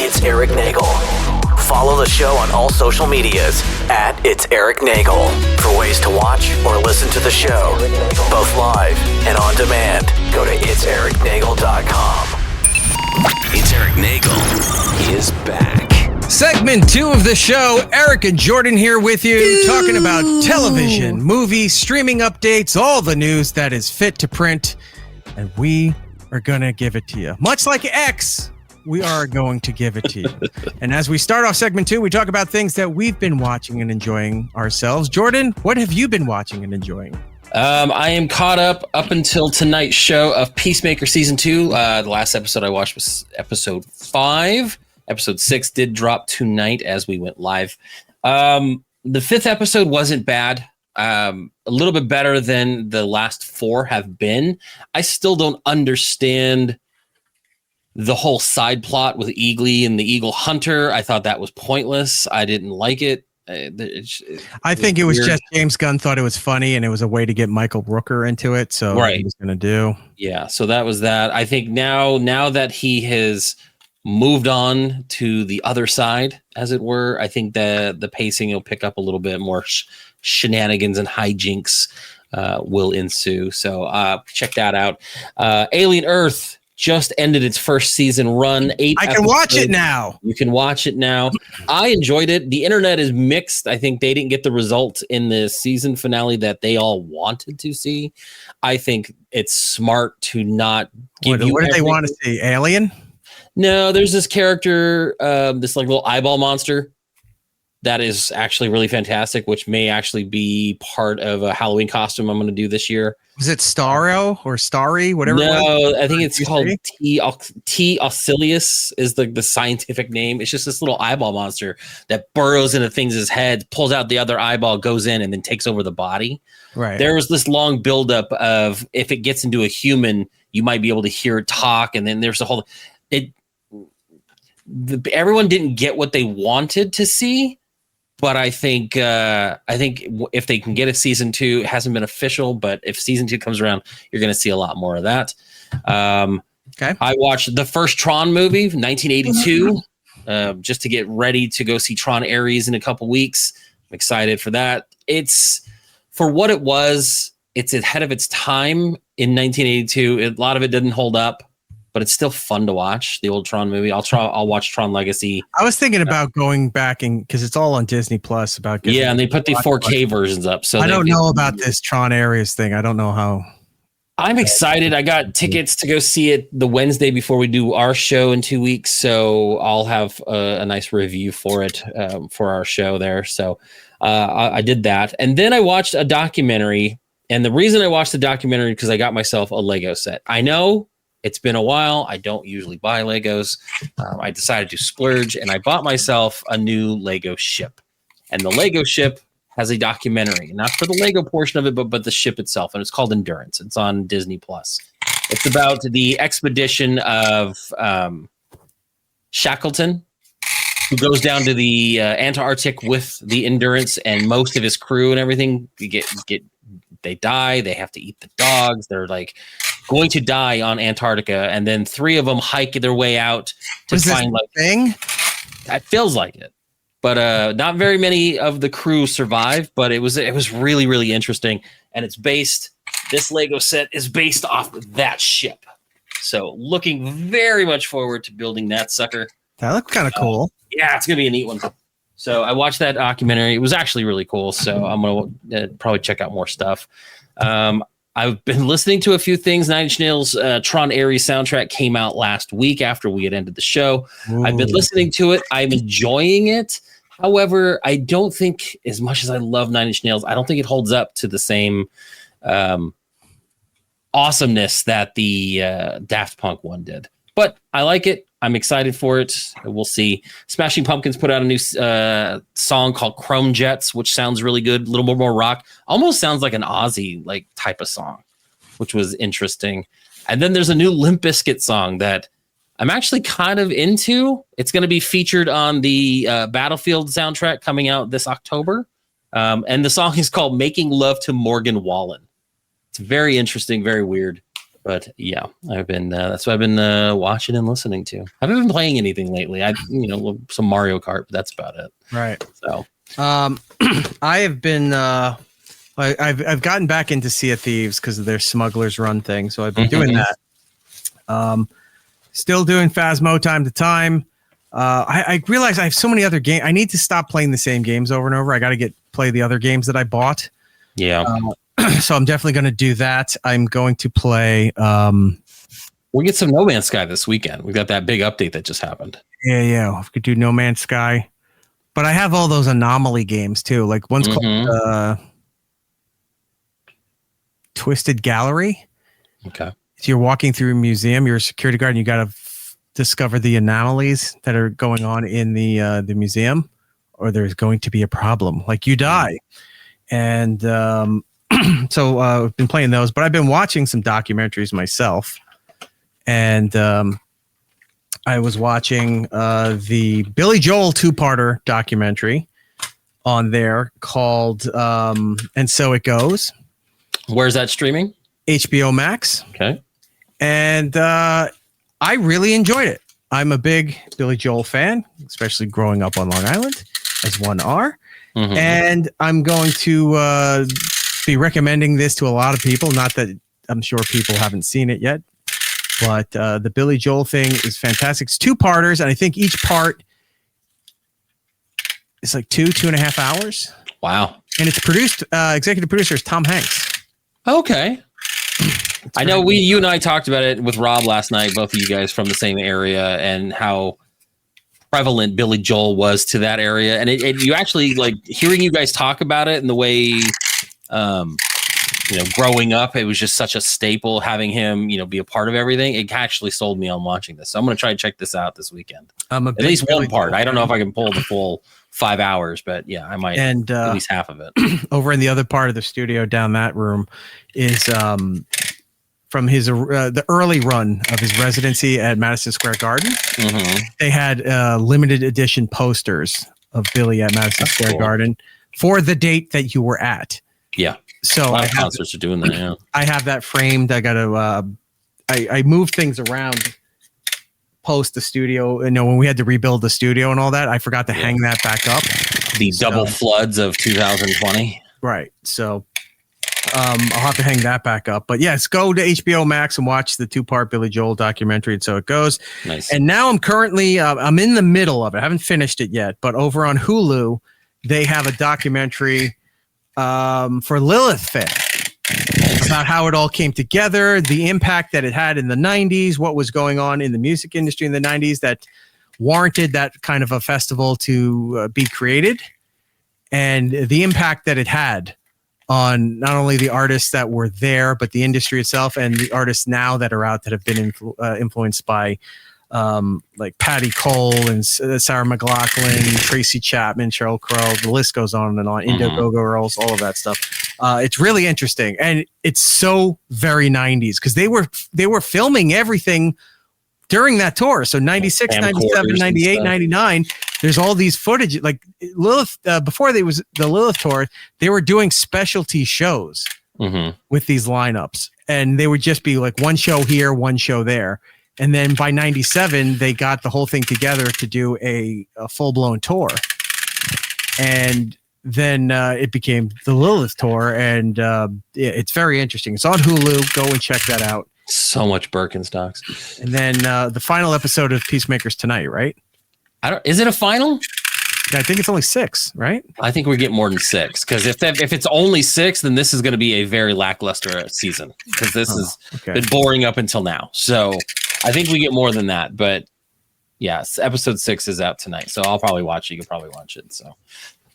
It's Eric Nagel. Follow the show on all social medias at It's Eric Nagel for ways to watch or listen to the show, both live and on demand. Go to itsericnagel.com. It's Eric Nagel. He is back. Segment 2 of the show. Eric and Jordan here with you, talking about television, movies, streaming updates, all the news that is fit to print. And we are going to give it to you. Much like X, we are going to give it to you. And as we start off segment 2, we talk about things that we've been watching and enjoying ourselves. Jordan, what have you been watching and enjoying? I am caught up until tonight's show of Peacemaker Season 2. The last episode I watched was episode 5. Episode 6 did drop tonight as we went live. The 5th episode wasn't bad. A little bit better than the last 4 have been. I still don't understand the whole side plot with Eagly and the Eagle Hunter. I thought that was pointless. I didn't like it. I think it was weird. Just James Gunn thought it was funny, and it was a way to get Michael Rooker into it. So right. He was going to do. Yeah. So that was that. I think now that he has moved on to the other side, as it were, I think the pacing will pick up a little bit more. Shenanigans and hijinks will ensue. So check that out. Alien Earth just ended its first season run. 8 I can watch it now. You can watch it now. I enjoyed it. The internet is mixed. I think they didn't get the result in the season finale that they all wanted to see. I think it's smart to not give you. What do they want to see? Alien? No, there's this character, this like little eyeball monster that is actually really fantastic, which may actually be part of a Halloween costume I'm going to do this year. Was it Starro or Starry, whatever? No, I think it's called T. oscillus is the scientific name. It's just this little eyeball monster that burrows into things' heads, pulls out the other eyeball, goes in, and then takes over the body. Right. There was this long buildup of if it gets into a human, you might be able to hear it talk, and then there's a whole everyone didn't get what they wanted to see. But I think if they can get a season 2, it hasn't been official, but if season 2 comes around, you're going to see a lot more of that. Okay. I watched the first Tron movie, 1982, just to get ready to go see Tron Ares in a couple weeks. I'm excited for that. It's for what it was. It's ahead of its time in 1982. A lot of it didn't hold up, but it's still fun to watch the old Tron movie. I'll watch Tron Legacy. I was thinking about going back and because it's all on Disney Plus and they put the 4K versions up. So I don't know about this Tron Ares thing. I don't know how. I'm excited. I got tickets to go see it the Wednesday before we do our show in 2 weeks. So I'll have a nice review for it for our show there. So I did that. And then I watched a documentary. And the reason I watched the documentary because I got myself a Lego set. I know it's been a while. I don't usually buy Legos. I decided to splurge, and I bought myself a new Lego ship. And the Lego ship has a documentary, not for the Lego portion of it, but the ship itself. And it's called Endurance. It's on Disney Plus. It's about the expedition of Shackleton, who goes down to the Antarctic with the Endurance and most of his crew and everything. They die. They have to eat the dogs. They're like going to die on Antarctica, and then 3 of them hike their way out to find like thing. That feels like it, but not very many of the crew survive. But it was really, really interesting, and this Lego set is based off that ship. So looking very much forward to building that sucker. That looks kind of cool. Yeah, it's gonna be a neat one. So I watched that documentary. It was actually really cool. So I'm going to probably check out more stuff. I've been listening to a few things. Nine Inch Nails' Tron Ares soundtrack came out last week after we had ended the show. Ooh. I've been listening to it. I'm enjoying it. However, I don't think, as much as I love Nine Inch Nails, I don't think it holds up to the same awesomeness that the Daft Punk one did. But I like it. I'm excited for it. We'll see. Smashing Pumpkins put out a new song called Chrome Jets, which sounds really good. A little more rock. Almost sounds like an Ozzy like type of song, which was interesting. And then there's a new Limp Bizkit song that I'm actually kind of into. It's going to be featured on the Battlefield soundtrack coming out this October. And the song is called Making Love to Morgan Wallen. It's very interesting, very weird. But yeah, I've been that's what I've been watching and listening to. I haven't been playing anything lately. Some Mario Kart, but that's about it. Right. So I have been I've gotten back into Sea of Thieves because of their Smugglers Run thing, so I've been doing that. Still doing Phasmo time to time. I realize I have so many other games. I need to stop playing the same games over and over. I got to play the other games that I bought. Yeah. So I'm definitely going to do that. I'm going to play. We get some No Man's Sky this weekend. We got that big update that just happened. Yeah. We could do No Man's Sky, but I have all those anomaly games too. Like one's called Twisted Gallery. Okay. So you're walking through a museum. You're a security guard, and you got to discover the anomalies that are going on in the museum, or there's going to be a problem. Like you die, and so I've been playing those. But I've been watching some documentaries myself, and I was watching the Billy Joel 2-parter documentary on there called "And So It Goes." Where's that streaming? HBO Max. Okay. And I really enjoyed it. I'm a big Billy Joel fan, especially growing up on Long Island, as one are. Mm-hmm. And I'm going to be recommending this to a lot of people. Not that I'm sure people haven't seen it yet, but the Billy Joel thing is fantastic. It's 2-parters, and I think each part is like 2.5 hours. Wow. And it's produced, executive producer is Tom Hanks. Okay. I know you and I talked about it with Rob last night, both of you guys from the same area, and how prevalent Billy Joel was to that area. And you actually, like, hearing you guys talk about it and the way, growing up, it was just such a staple having him, be a part of everything. It actually sold me on watching this. So I'm going to try and check this out this weekend. At least one part. I don't know if I can pull the full 5 hours, but yeah, I might, and at least half of it. Over in the other part of the studio down that room is from his the early run of his residency at Madison Square Garden. Mm-hmm. They had limited edition posters of Billy at Madison Square Garden for the date that you were at. Yeah. So a lot of concerts are doing that. Yeah. I have that framed. I got to, I moved things around post the studio. When we had to rebuild the studio and all that, I forgot to hang that back up. The double floods of 2020. Right. So I'll have to hang that back up. But yes, go to HBO Max and watch the 2-part Billy Joel documentary. And So It Goes. Nice. And now I'm currently, I'm in the middle of it. I haven't finished it yet, but over on Hulu, they have a documentary for Lilith Fair. About how it all came together, the impact that it had in the 90s, what was going on in the music industry in the 90s that warranted that kind of a festival to be created, and the impact that it had on not only the artists that were there, but the industry itself and the artists now that are out that have been influenced by like Patti Cole and Sarah McLachlan, Tracy Chapman, Sheryl Crow. The list goes on and on. Go Girls, all of that stuff. It's really interesting, and it's so very 90s because they were filming everything during that tour. So 96, 97, 98, 99. There's all these footage. Like Lilith, before the Lilith tour, they were doing specialty shows with these lineups, and they would just be like one show here, one show there. And then by 97, they got the whole thing together to do a full-blown tour. And then it became the Lilith tour, and it's very interesting. It's on Hulu. Go and check that out. So much Birkenstocks. And then the final episode of Peacemakers tonight, right? Is it a final? I think it's only 6, right? I think we get more than 6, because if it's only 6, then this is going to be a very lackluster season, because this has been boring up until now. So I think we get more than that, but yes, episode 6 is out tonight, so I'll probably watch it. You can probably watch it. So,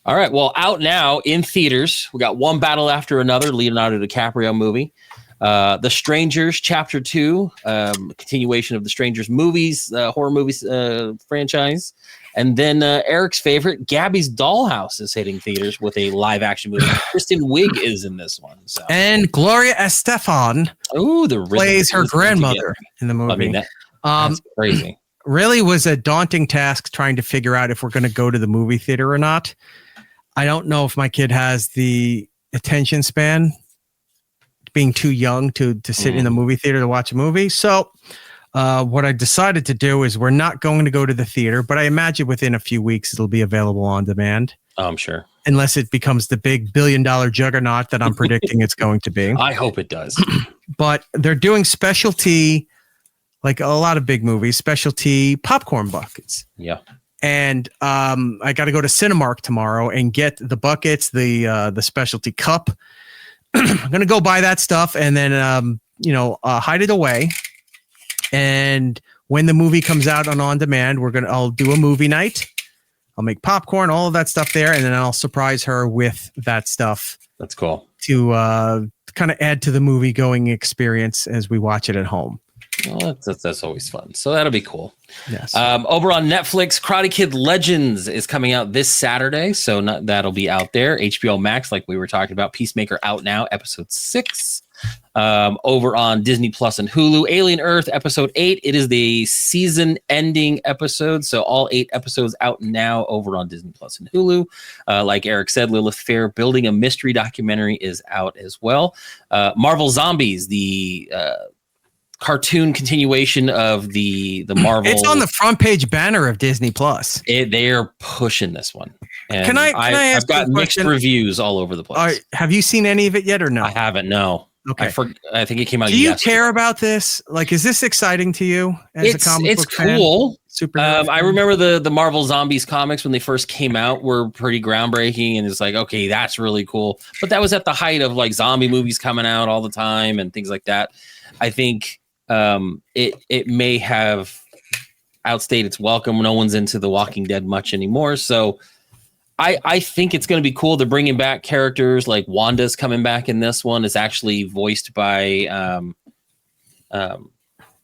all right, well, out now in theaters, we got One Battle After Another, Leonardo DiCaprio movie. The Strangers Chapter 2, continuation of the Strangers movies, horror movies franchise. And then Eric's favorite, Gabby's Dollhouse, is hitting theaters with a live action movie. Kristen Wiig is in this one. So. And Gloria Estefan plays her grandmother in the movie. I mean, that's crazy. Really was a daunting task trying to figure out if we're going to go to the movie theater or not. I don't know if my kid has the attention span being too young to sit in the movie theater to watch a movie. So what I decided to do is we're not going to go to the theater, but I imagine within a few weeks it'll be available on demand. Oh, I'm sure. Unless it becomes the big $1 billion juggernaut that I'm predicting it's going to be. I hope it does. But they're doing specialty, like a lot of big movies, specialty popcorn buckets. Yeah. And I got to go to Cinemark tomorrow and get the buckets, the specialty cup. I'm going to go buy that stuff and then, hide it away. And when the movie comes out on demand, I'll do a movie night. I'll make popcorn, all of that stuff there, and then I'll surprise her with that stuff. That's cool. To kind of add to the movie going experience as we watch it at home. Well, that's always fun. So that'll be cool. Yes. Over on Netflix, Karate Kid Legends is coming out this Saturday. So that'll be out there. HBO Max, like we were talking about. Peacemaker out now, episode 6. Over on Disney Plus and Hulu, Alien Earth episode 8. It is the season ending episode. So all 8 episodes out now over on Disney Plus and Hulu. Like Eric said, Lilith Fair Building a Mystery documentary is out as well. Marvel Zombies, the cartoon continuation of the Marvel. It's on the front page banner of Disney Plus. They are pushing this one. And can I ask I've got mixed reviews all over the place. Have you seen any of it yet or no? I haven't, no. Okay. I think it came out Do you yesterday. care about this? Like, is this exciting to you as a comic book fan? It's cool. Super. I remember the Marvel Zombies comics when they first came out were pretty groundbreaking, and it's like, okay, that's really cool. But that was at the height of like zombie movies coming out all the time and things like that. I think it may have outstayed its welcome. No one's into The Walking Dead much anymore, so I think it's going to be cool. They're bringing back characters like Wanda's coming back in this one. It's actually voiced by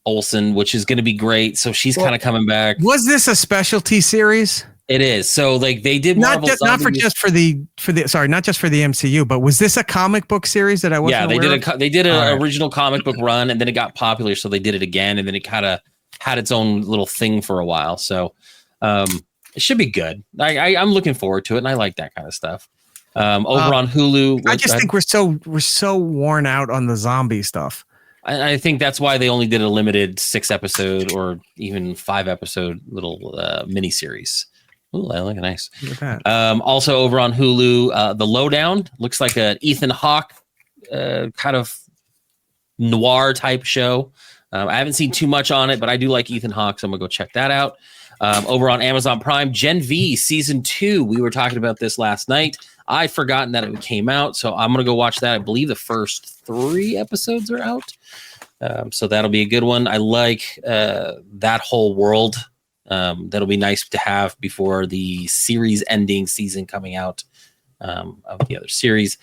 Olsen, which is going to be great. So she's kind of coming back. Was this a specialty series? It is. So like they did not just for the MCU, but was this a comic book series that I wasn't aware of? They did an original comic book run, and then it got popular, so they did it again, and then it kind of had its own little thing for a while. So it should be good. I'm looking forward to it, and I like that kind of stuff. Over on Hulu, I just think we're so worn out on the zombie stuff. I think that's why they only did a limited 6-episode or even 5-episode little miniseries. Ooh, I like it. Nice. Look at that. Also over on Hulu, The Lowdown looks like an Ethan Hawke kind of noir type show. I haven't seen too much on it, but I do like Ethan Hawke, so I'm gonna go check that out. Over on Amazon Prime, Gen V season 2. We were talking about this last night. I'd forgotten that it came out, so I'm gonna go watch that. I believe the first 3 episodes are out, so that'll be a good one. I like that whole world. That'll be nice to have before the series ending season coming out of the other series.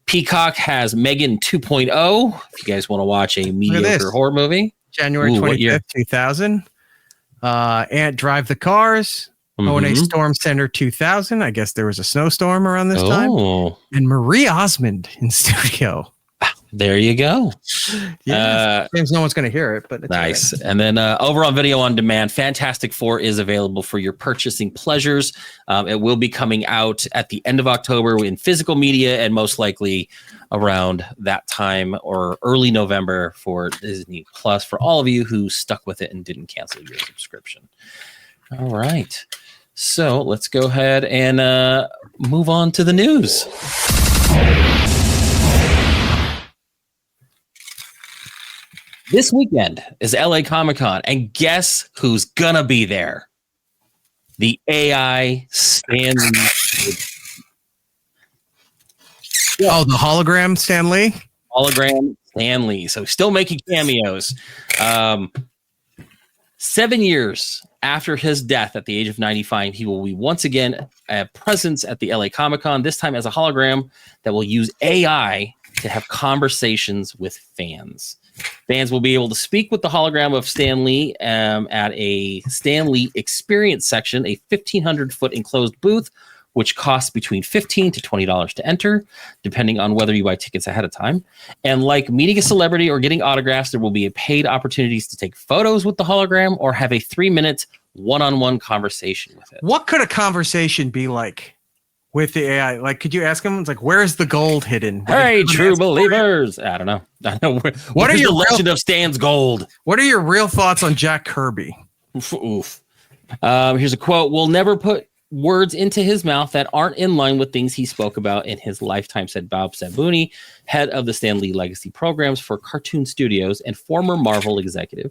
Peacock has Megan 2.0. If you guys want to watch a mediocre horror movie, January 25th, 2000. Ant Drive the Cars. O&A Storm Center 2000. I guess there was a snowstorm around this time. And Marie Osmond in studio. There you go. Yeah, no one's going to hear it, but it's nice. Right. And then over on Video on Demand, Fantastic Four is available for your purchasing pleasures. It will be coming out at the end of October in physical media and most likely around that time or early November for Disney Plus for all of you who stuck with it and didn't cancel your subscription. All right. So let's go ahead and move on to the news. This weekend is LA Comic-Con, and guess who's gonna be there? The AI Stan Lee. Oh, the hologram Stan Lee? Hologram Stan Lee. So still making cameos. 7 years after his death at the age of 95, he will be once again a presence at the LA Comic-Con, this time as a hologram that will use AI to have conversations with fans. Fans will be able to speak with the hologram of Stan Lee at a Stan Lee Experience section, a 1,500-foot enclosed booth, which costs between $15 to $20 to enter, depending on whether you buy tickets ahead of time. And like meeting a celebrity or getting autographs, there will be paid opportunities to take photos with the hologram or have a 3-minute one-on-one conversation with it. What could a conversation be like? with the AI. Like, could you ask him? It's like, where's the gold hidden? Hey, true believers. I don't know. What are your Legend of Stan's gold? What are your real thoughts on Jack Kirby? Oof. Here's a quote. We'll never put words into his mouth that aren't in line with things he spoke about in his lifetime, said Bob Sabuni, head of the Stan Lee Legacy programs for Cartoon Studios and former Marvel executive.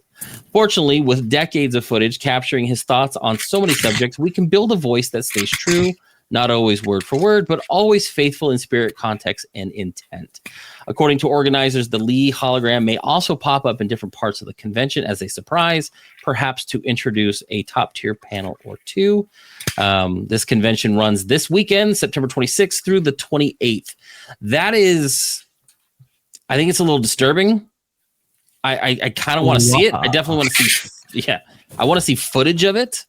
Fortunately, with decades of footage capturing his thoughts on so many subjects, we can build a voice that stays true, not always word for word, but always faithful in spirit, context, and intent. According to organizers, the Lee hologram may also pop up in different parts of the convention as a surprise, perhaps to introduce a top-tier panel or two. This convention runs this weekend, September 26th through the 28th. That is, I think it's a little disturbing. I kind of want to see it. I definitely want to see, I want to see footage of it.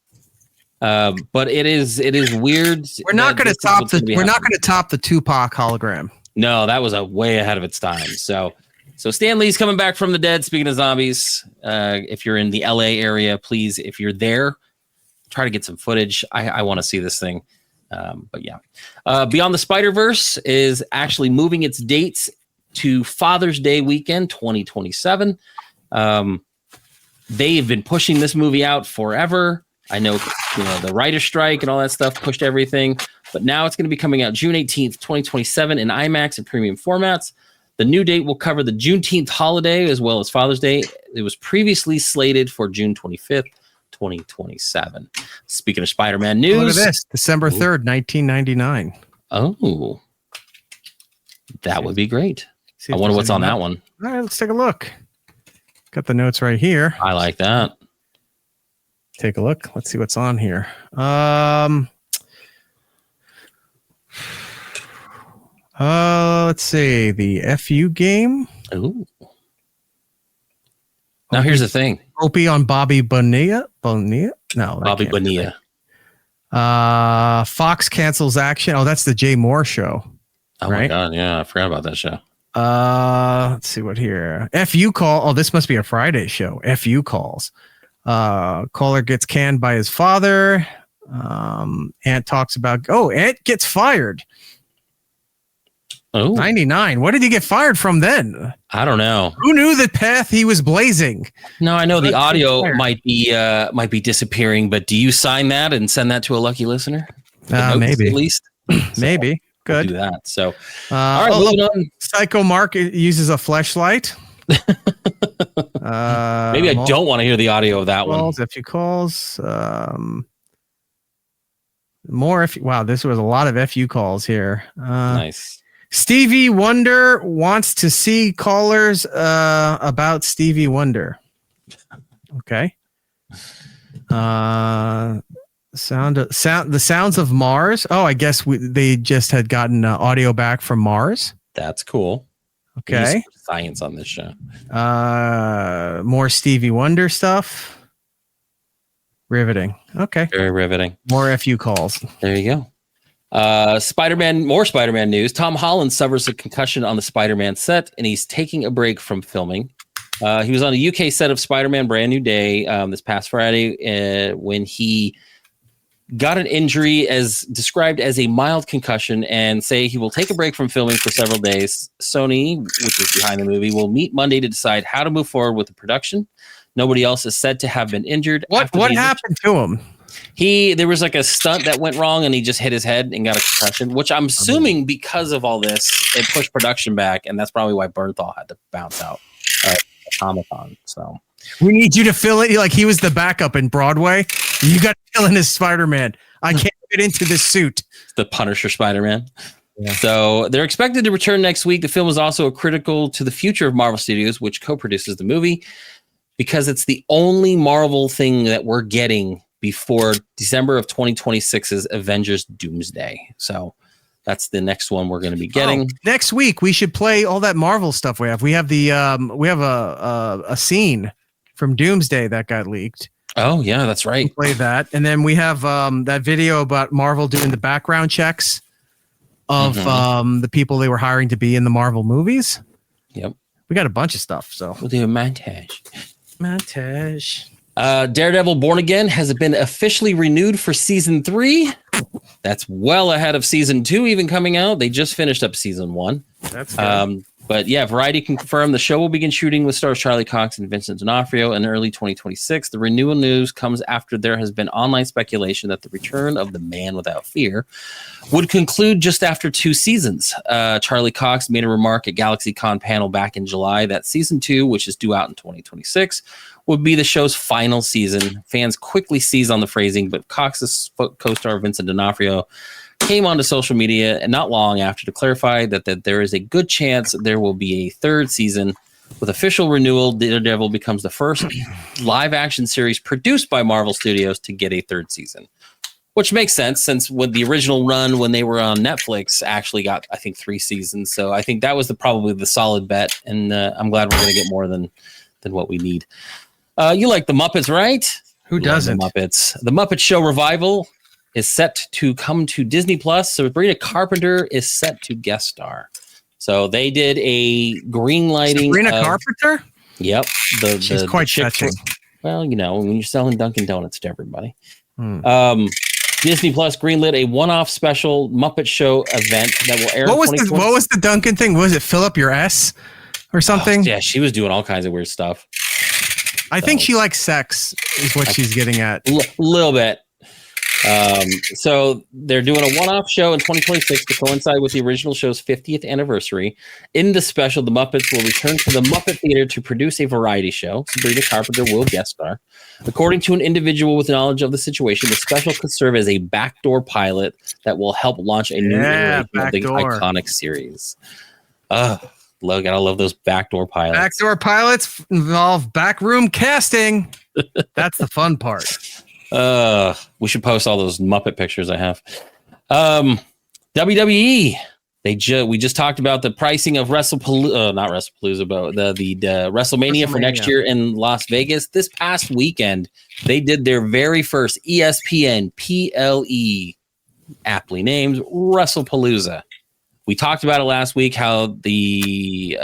But it is weird. We're not going to top the Tupac hologram. No, that was a way ahead of its time. So Stan Lee's coming back from the dead. Speaking of zombies, if you're in the LA area, please, if you're there, try to get some footage. I want to see this thing. But yeah, Beyond the Spider-Verse is actually moving its dates to Father's Day weekend, 2027. They've been pushing this movie out forever. I know, the writer's strike and all that stuff pushed everything, but now it's going to be coming out June 18th, 2027 in IMAX and premium formats. The new date will cover the Juneteenth holiday as well as Father's Day. It was previously slated for June 25th, 2027. Speaking of Spider-Man news. Look at this, December 3rd, 1999. Oh, that would be great. I wonder what's on that one. All right, let's take a look. Got the notes right here. I like that. Take a look. Let's see what's on here. Let's see. The FU game. Ooh. Now here's the thing. Opie on Bobby Bonilla. No, Bobby Bonilla. Fox cancels action. Oh, that's the Jay Moore show. Oh right? My God. Yeah. I forgot about that show. Let's see what here. FU call. Oh, this must be a Friday show. FU calls. Caller gets canned by his father. Ant talks about, Ant gets fired. Oh, 99. What did he get fired from then? I don't know. Who knew the path he was blazing? No, I know the audio might be disappearing, but do you sign that and send that to a lucky listener? Maybe. At least. Maybe. Good. I'll do that. So, all right, moving on. Psycho Mark uses a fleshlight. Maybe I don't want to hear the audio of that one. If you calls, more. Wow, this was a lot of FU calls here. Nice. Stevie Wonder wants to see callers about Stevie Wonder. Okay. The sounds of Mars. Oh, I guess they just had gotten audio back from Mars. That's cool. Okay. Science on this show. More Stevie Wonder stuff. Riveting. Okay. Very riveting. More FU calls. There you go. More Spider-Man news. Tom Holland suffers a concussion on the Spider-Man set, and he's taking a break from filming. He was on a UK set of Spider-Man Brand New Day this past Friday when he got an injury as described as a mild concussion, and say he will take a break from filming for several days. Sony, which is behind the movie, will meet Monday to decide how to move forward with the production. Nobody else is said to have been injured. What happened to him? There was like a stunt that went wrong, and he just hit his head and got a concussion, which I'm assuming because of all this, it pushed production back, and that's probably why Bernthal had to bounce out at Comic-Con. So we need you to fill it. Like he was the backup in Broadway. You got to fill in as Spider-Man. I can't get into this suit. The Punisher Spider-Man. Yeah. So they're expected to return next week. The film is also critical to the future of Marvel Studios, which co-produces the movie, because it's the only Marvel thing that we're getting before December of 2026's Avengers Doomsday. So that's the next one we're going to be getting. Next week we should play all that Marvel stuff we have. We have a scene from Doomsday that got leaked. Oh yeah, that's right. We'll play that, and then we have that video about Marvel doing the background checks of the people they were hiring to be in the Marvel movies. Yep, we got a bunch of stuff. So we'll do a montage. Montage. Daredevil Born Again has been officially renewed for season 3. That's well ahead of season 2 even coming out. They just finished up season 1. That's good. But yeah, Variety can confirm the show will begin shooting with stars Charlie Cox and Vincent D'Onofrio in early 2026. The renewal news comes after there has been online speculation that the return of The Man Without Fear would conclude just after 2 seasons. Charlie Cox made a remark at GalaxyCon panel back in July that season 2, which is due out in 2026, would be the show's final season. Fans quickly seized on the phrasing, but Cox's co-star Vincent D'Onofrio came onto social media and not long after to clarify that there is a good chance there will be a 3rd season. With official renewal, Daredevil becomes the first live-action series produced by Marvel Studios to get a 3rd season, which makes sense since with the original run when they were on Netflix actually got, I think, 3 seasons. So I think that was probably the solid bet, and I'm glad we're going to get more than what we need. You like the Muppets, right? Who doesn't? The Muppets. The Muppet Show revival is set to come to Disney Plus. Sabrina Carpenter is set to guest star. So they did a green lighting. Sabrina Carpenter? Yep. She's quite touching. Well, when you're selling Dunkin' Donuts to everybody. Disney Plus greenlit a one-off special Muppet Show event that will air. What was the Dunkin' thing? Was it fill up your S or something? Yeah, she was doing all kinds of weird stuff. I think she likes sex is what she's getting at. Little bit. So they're doing a one-off show in 2026 to coincide with the original show's 50th anniversary. In the special, the Muppets will return to the Muppet Theater to produce a variety show. Sabrina Carpenter will guest star. According to an individual with knowledge of the situation, the special could serve as a backdoor pilot that will help launch a new iteration of the iconic series. Gotta love those backdoor pilots. Backdoor pilots involve backroom casting. That's the fun part. We should post all those Muppet pictures I have. WWE. We just talked about the pricing of not WrestlePalooza, but the WrestleMania for next year in Las Vegas. This past weekend, they did their very first ESPN PLE, aptly named WrestlePalooza. We talked about it last week, how the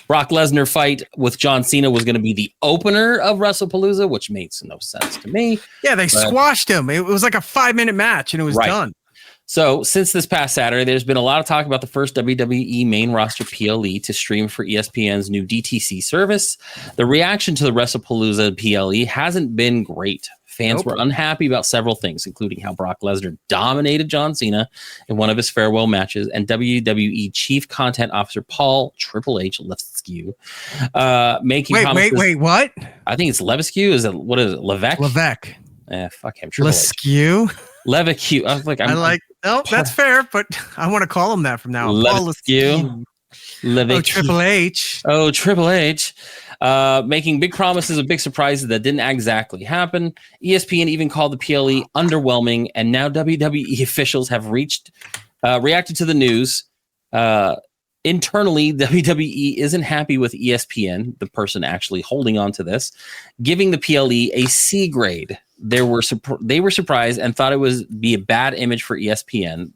Brock Lesnar fight with John Cena was going to be the opener of WrestlePalooza, which makes no sense to me. Yeah, they squashed him. It was like a 5-minute match, and it was done. So since this past Saturday, there's been a lot of talk about the first WWE main roster PLE to stream for ESPN's new DTC service. The reaction to the WrestlePalooza PLE hasn't been great. Fans were unhappy about several things, including how Brock Lesnar dominated John Cena in one of his farewell matches, and WWE Chief Content Officer Paul Triple H Levesque making comments. Wait, what? I think it's Levesque. What is it? Levesque? Levesque. Fuck him. Triple Lesque. Levesque. That's fair, but I want to call him that from now on. Levesque. Triple H. Making big promises of big surprises that didn't exactly happen. ESPN even called the PLE underwhelming, and now WWE officials have reacted to the news. Internally, WWE isn't happy with ESPN, the person actually holding on to this, giving the PLE a C grade. They were surprised and thought it would be a bad image for ESPN.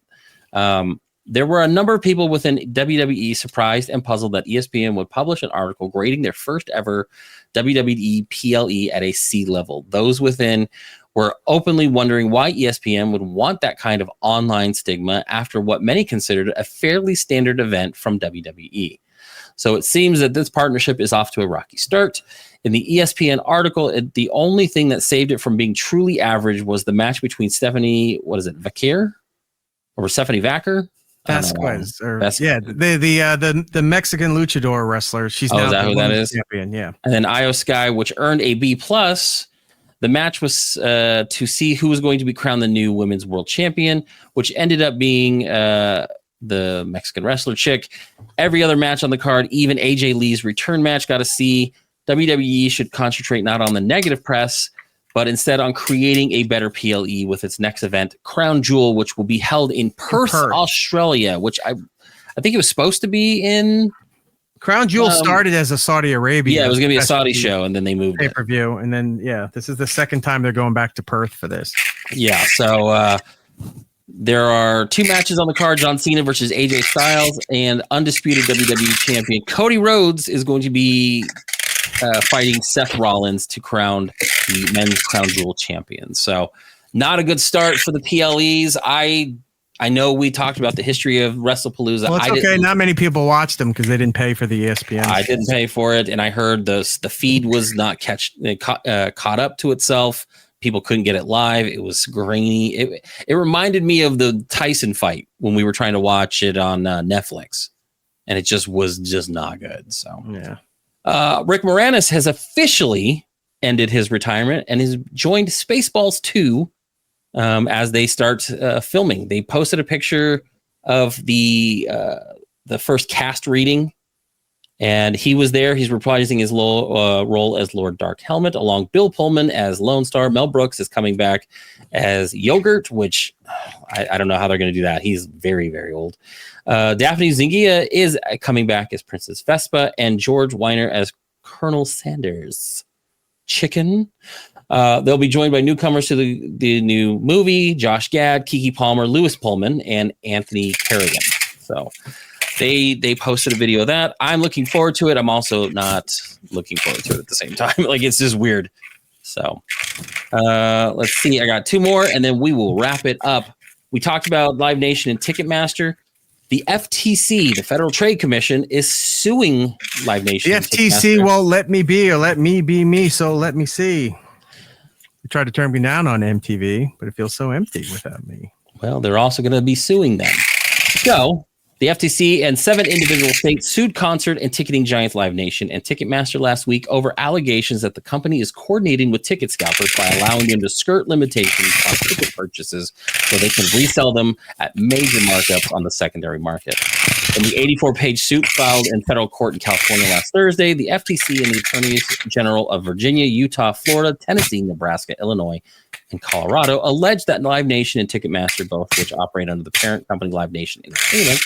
There were a number of people within WWE surprised and puzzled that ESPN would publish an article grading their first ever WWE PLE at a C level. Those within were openly wondering why ESPN would want that kind of online stigma after what many considered a fairly standard event from WWE. So it seems that this partnership is off to a rocky start. In the ESPN article, the only thing that saved it from being truly average was the match between Stephanie Vaquer? Vasquez, the Mexican luchador wrestler. She's now the women's champion. Yeah, and then Io Sky, which earned a B+. The match was to see who was going to be crowned the new women's world champion, which ended up being the Mexican wrestler chick. Every other match on the card, even AJ Lee's return match, got a C. WWE should concentrate not on the negative press, but instead on creating a better PLE with its next event, Crown Jewel, which will be held in Perth, Australia, which I think it was supposed to be in. Crown Jewel started as a Saudi Arabia. Yeah, it was going to be a Saudi show, and then they moved pay-per-view, and then this is the second time they're going back to Perth for this. Yeah, so there are 2 matches on the card: John Cena versus AJ Styles, and undisputed WWE champion Cody Rhodes is going to be fighting Seth Rollins to crown the men's Crown Jewel champion. So Not a good start for the PLEs. I know we talked about the history of WrestlePalooza. Well, it's okay. Not many people watched them because they didn't pay for the ESPN. I didn't pay for it, and I heard the feed was not caught up to itself. People couldn't get it live. It was grainy. It reminded me of the Tyson fight when we were trying to watch it on Netflix, and it was just not good. So yeah, Rick Moranis has officially ended his retirement and has joined Spaceballs 2 as they start filming. They posted a picture of the first cast reading. And he was there. He's reprising his role as Lord Dark Helmet, along Bill Pullman as Lone Star. Mel Brooks is coming back as Yogurt, which I don't know how they're going to do that. He's very, very old. Daphne Zingia is coming back as Princess Vespa, and George Weiner as Colonel Sanders. Chicken. They'll be joined by newcomers to the new movie: Josh Gad, Keke Palmer, Lewis Pullman, and Anthony Kerrigan. So they posted a video of that. I'm looking forward to it. I'm also not looking forward to it at the same time. Like, it's just weird. So let's see. I got 2 more, and then we will wrap it up. We talked about Live Nation and Ticketmaster. The FTC, the Federal Trade Commission, is suing Live Nation. The FTC won't let me be or let me be me, so let me see. They tried to turn me down on MTV, but it feels so empty without me. Well, they're also going to be suing them. So the FTC and 7 individual states sued concert and ticketing giants Live Nation and Ticketmaster last week over allegations that the company is coordinating with ticket scalpers by allowing them to skirt limitations on ticket purchases so they can resell them at major markups on the secondary market. In the 84-page suit filed in federal court in California last Thursday, the FTC and the Attorneys General of Virginia, Utah, Florida, Tennessee, Nebraska, Illinois, and Colorado alleged that Live Nation and Ticketmaster, both which operate under the parent company Live Nation Entertainment,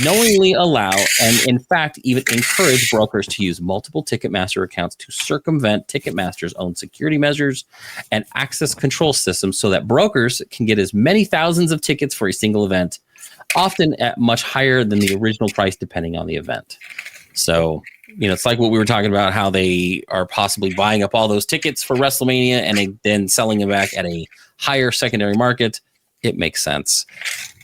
knowingly allow and in fact even encourage brokers to use multiple Ticketmaster accounts to circumvent Ticketmaster's own security measures and access control systems so that brokers can get as many thousands of tickets for a single event, often at much higher than the original price depending on the event. So, it's like what we were talking about, how they are possibly buying up all those tickets for WrestleMania and then selling them back at a higher secondary market. It makes sense.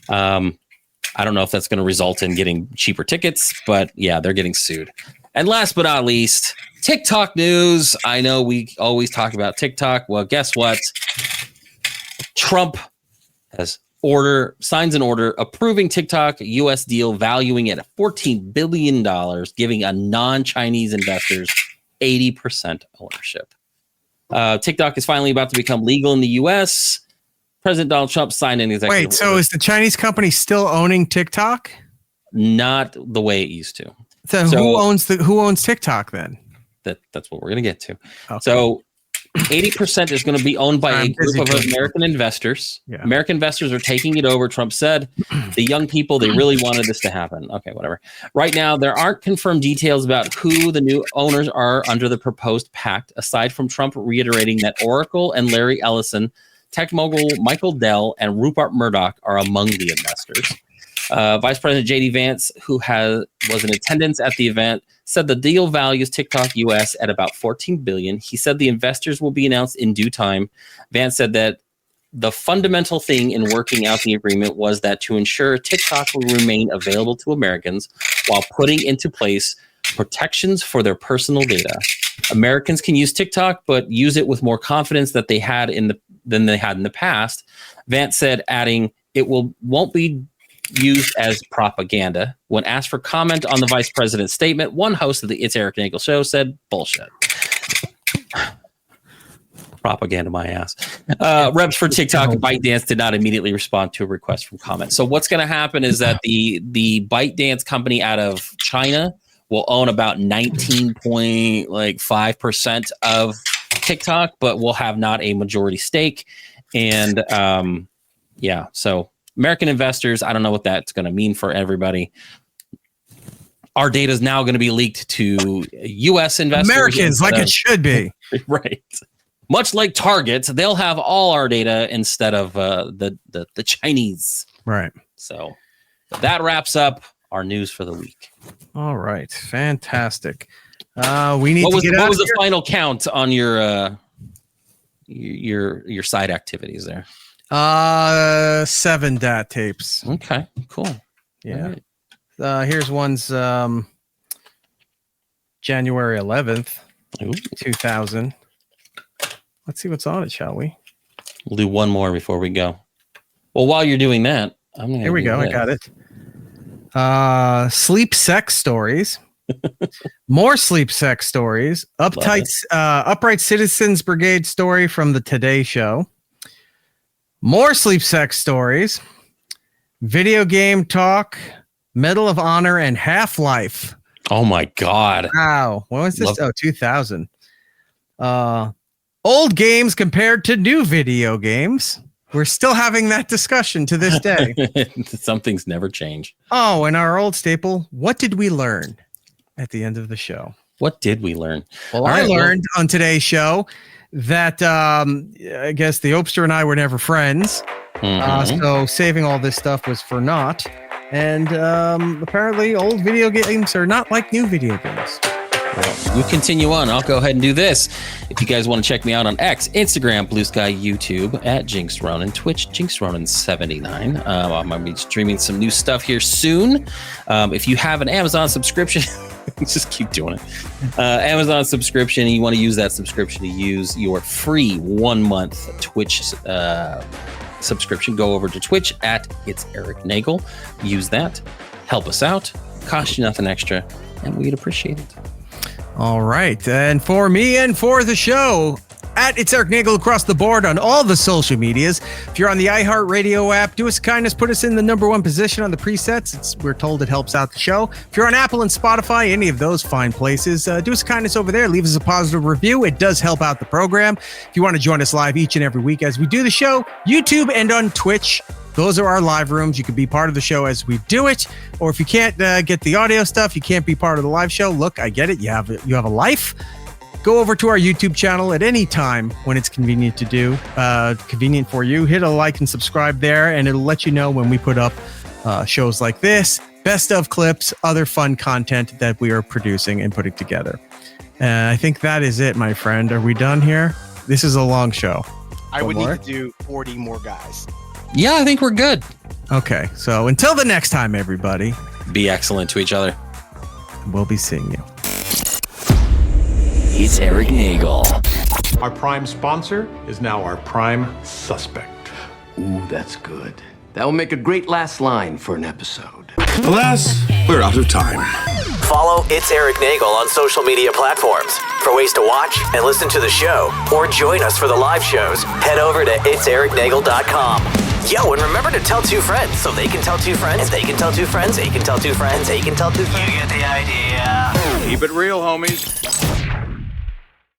I don't know if that's going to result in getting cheaper tickets, but yeah, they're getting sued. And last but not least, TikTok news. I know we always talk about TikTok. Well, guess what? Trump has signs an order approving TikTok U.S. deal valuing it at $14 billion, giving a non-Chinese investors 80% ownership. TikTok is finally about to become legal in the U.S. President Donald Trump signed an executive order. So is the Chinese company still owning TikTok? Not the way it used to. So who owns TikTok then? That's what we're going to get to. Okay. So 80% is going to be owned by a group of American investors. Yeah. American investors are taking it over. Trump said the young people, they really wanted this to happen. Okay, whatever. Right now, there aren't confirmed details about who the new owners are under the proposed pact, aside from Trump reiterating that Oracle and Larry Ellison, tech mogul Michael Dell, and Rupert Murdoch are among the investors. Vice President J.D. Vance, who was in attendance at the event, said the deal values TikTok US at about $14 billion. He said the investors will be announced in due time. Vance said that the fundamental thing in working out the agreement was that to ensure TikTok will remain available to Americans while putting into place protections for their personal data. Americans can use TikTok, but use it with more confidence than they had in the past. Vance said, adding, it won't be used as propaganda. When asked for comment on the vice president's statement, one host of the It's Eric Nagel show said, bullshit. Propaganda, my ass. Reps for TikTok and ByteDance did not immediately respond to a request from comment. So what's going to happen is that the ByteDance company out of China will own about 19.5% of TikTok, but will have not a majority stake. And so American investors, I don't know what that's going to mean for everybody. Our data is now going to be leaked to U.S. investors. Americans, like it should be. Right. Much like Target, they'll have all our data instead of the Chinese. Right. So that wraps up our news for the week. All right. Fantastic. We need what to was, get what out was of the final count on your your side activities there? 7 DAT tapes. Okay, cool. Yeah. Right. Here's one's January 11th, 2000. Let's see what's on it, shall we? We'll do one more before we go. Well, while you're doing that, here we go. I got it. Sleep sex stories. More sleep sex stories. Upright Citizens Brigade story from the Today Show. More sleep sex stories. Video game talk. Medal of Honor and Half-Life. Oh my God! Wow, when was this? 2000. Old games compared to new video games. We're still having that discussion to this day. Some things never change. Oh, and our old staple, what did we learn at the end of the show? What did we learn? Well, I learned on today's show that I guess the Opster and I were never friends. So saving all this stuff was for naught. And apparently old video games are not like new video games. Well, you continue on. I'll go ahead and do this. If you guys want to check me out on X, Instagram, Blue Sky, YouTube, at Jinx Ronan, Twitch, Jinx Ronan 79. I'm going to be streaming some new stuff here soon. If you have an Amazon subscription, just keep doing it. Amazon subscription, and you want to use that subscription to use your free 1 month Twitch subscription, go over to Twitch at It's Eric Nagel. Use that. Help us out. Cost you nothing extra, and we'd appreciate it. All right. And for me and for the show, at It's Eric Nagel across the board on all the social medias. If you're on the iHeartRadio app, do us a kindness, put us in the #1 position on the presets. We're told it helps out the show. If you're on Apple and Spotify, any of those fine places, do us a kindness over there. Leave us a positive review. It does help out the program. If you want to join us live each and every week as we do the show, YouTube and on Twitch, those are our live rooms. You can be part of the show as we do it. Or if you can't get the audio stuff, you can't be part of the live show. Look, I get it. You have a life. Go over to our YouTube channel at any time when it's convenient to do, convenient for you. Hit a like and subscribe there, and it'll let you know when we put up shows like this, best of clips, other fun content that we are producing and putting together. I think that is it, my friend. Are we done here? This is a long show. I would need to do 40 more guys. Yeah, I think we're good. Okay, so until the next time, everybody. Be excellent to each other. We'll be seeing you. It's Eric Nagel. Our prime sponsor is now our prime suspect. Ooh, that's good. That will make a great last line for an episode. Alas, we're out of time. Follow It's Eric Nagel on social media platforms. For ways to watch and listen to the show, or join us for the live shows, head over to itsericnagel.com. Yo, and remember to tell 2 friends so they can tell 2 friends, and they can tell 2 friends, they can tell 2 friends, they can tell 2 friends. You get the idea. Keep it real, homies.